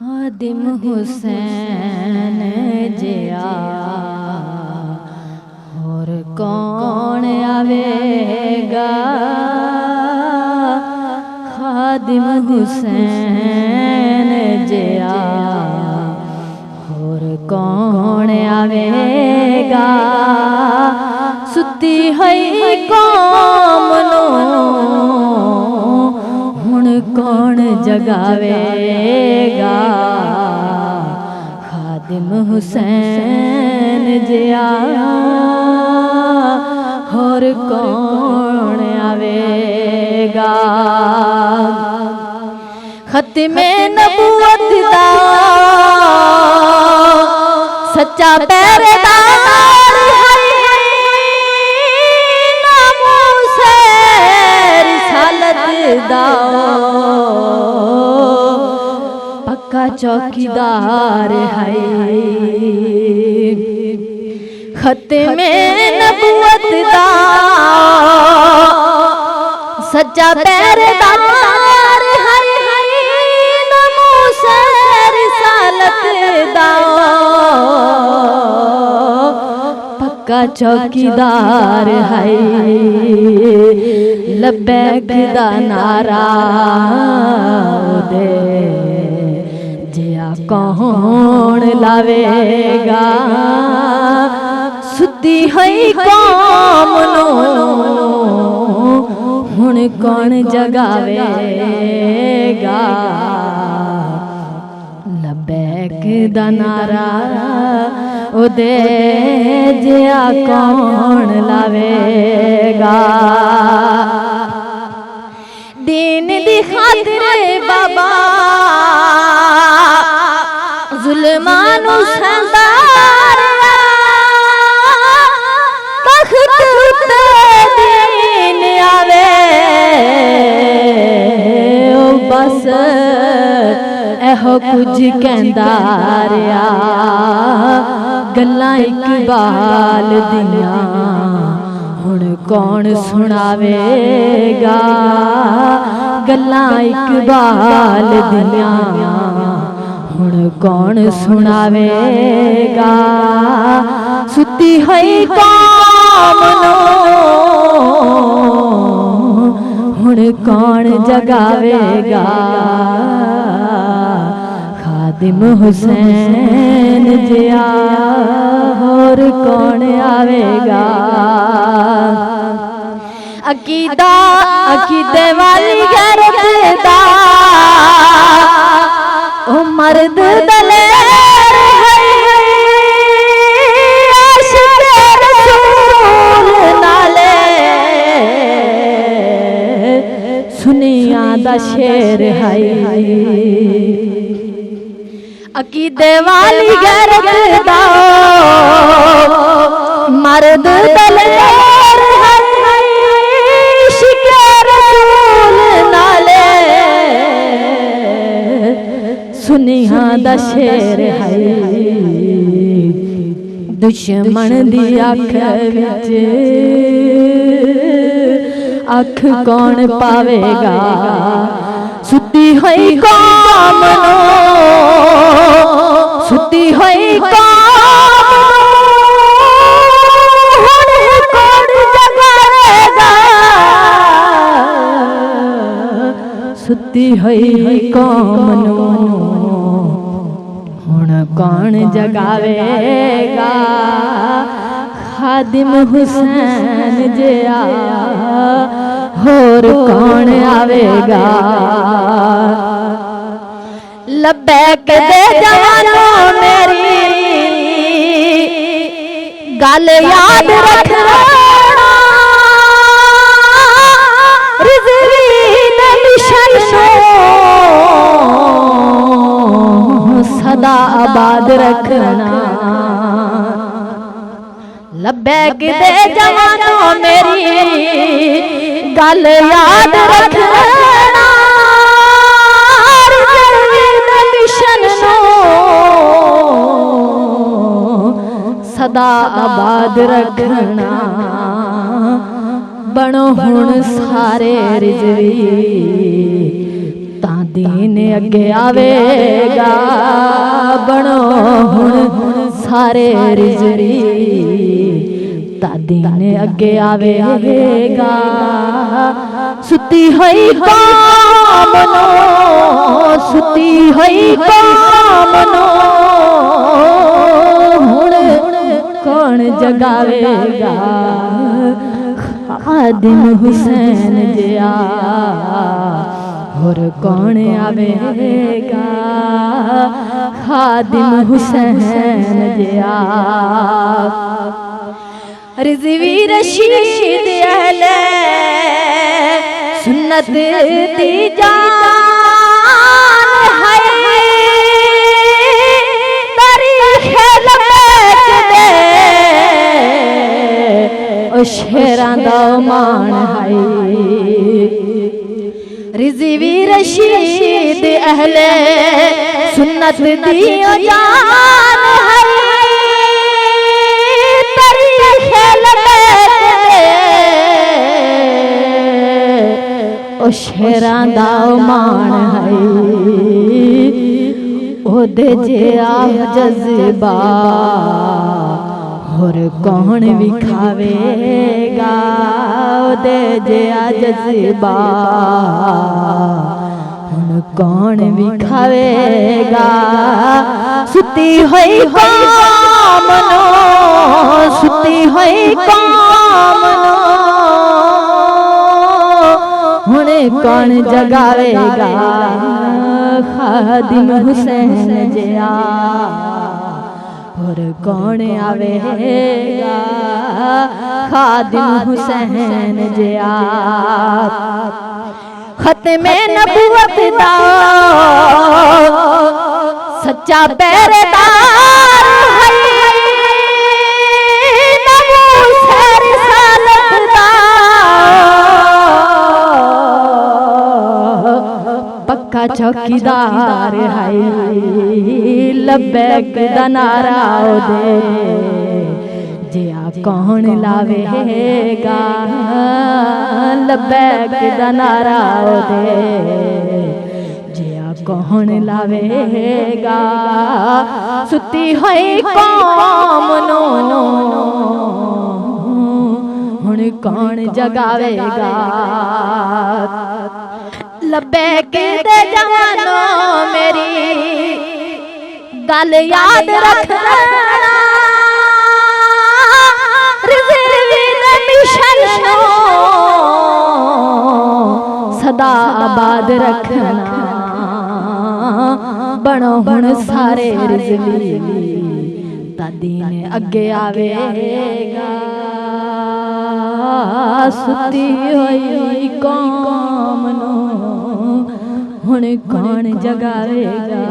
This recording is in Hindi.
खादिम हुसैन जिया और कौन आवेगा। खादिम हुसैन जिया और कौन आवेगा। सुती है कौम नो हुण कौन जगावेगा। खादिम हुसैन जिया और कौन आवेगा। खत्मे नबूवत दा सच्चा पहरेदार है। नामूसे रिसालत दा पक्का चौकीदार है। खत्मे नबूवत दा सच्चा पहरेदार है। नामूसे रिसालत दा पक्का चौकीदार है। लब्बैक दा नारा दे जिया कौन लावेगा। सुती है कौम नो हुण कौन जगावेगा। लब्बैक दा नारा उदे जिया कौन लावेगा। दीन दी खातिर बाबा जुल्मानू संदार तख्त पे दीन आवे। ओ बस एहो कुछ कहंदा रहा। गल्लां इकबाल दियां हुण कौन सुनावेगा। गल्लां इकबाल दियां हुण कौन सुनावेगा। सुती है कौम नो हुण कौन जगावेगा। खादिम हुसैन जिया और कौन आवेगा। अकीदा अकीदे वाली गैरत दा ओ मर्द दलेर है। आशिक रसूल नाले सुनिया दा शेर है। अकीदे वाली गैरत दा मर्द दलेर है। आशिक रसूल नाले सुनिया दा शेर है। दुश्मन दी अख विच अख कौन पावेगा। सुती है कौम नो सुती है कौम हुण कौन जगावेगा। सुती है कौम नो हुण कौन जगावेगा। खादिम हुसैन जिया और कौन आवेगा। लब्बैक दे जवानों मेरी गल याद रखना। रिज़वीन मिशन सदा आबाद रखना। लब्बैक दे जवानों मेरी गल याद रखना। मिशन सदा आबाद रखना। बनो हुण सारे रिज़वी तां दीन अगे आवेगा बनो हुण सारे रिजवी तां दीन अगे आवेगा सुती हुई कौम नो सुती हुई कौम नो हुण कौन जगावेगा खादिम हुसैन जिया और कौन आवेगा खादिम हुसैन जिया रिज़वी रशीद अहले सुन्नत दी जान है तारीख़ लबैक दे ओ शेरां दा मान है रिज़वी रशीद अहले सुन्नत दी जान है तारीख़ लबैक दे ओ शेरां दा मान है ओदे जिया जज्बा और कौन विखावेगा ओदे जिया जज्बा हुण कौन विखावेगा सुती हुई कौम नो सुती हुई कौम नो हुण कौन जगावेगा खादिम हुसैन जिया और कौन आवेगा खादिम हुसैन जिया खत्मे नबूवत दा सच्चा पहरेदार है नबूवत रिसालत दा पक्का चौकीदार है लब्बैक दा नारा दे जिया कौन लावेगा लब्बैक दा नारा दे जिया कौन लावेगा सुती हुई कौम नो हुण कौन जगावेगा लब्बैक दे जवानो मेरी गल याद रखना रिज़वी दे मिशन नो सदा आबाद रखना बनो हुण सारे रिज़वी तां दीन अगे आवेगा सुती हुई कौम नो हुण कौन जगावेगा।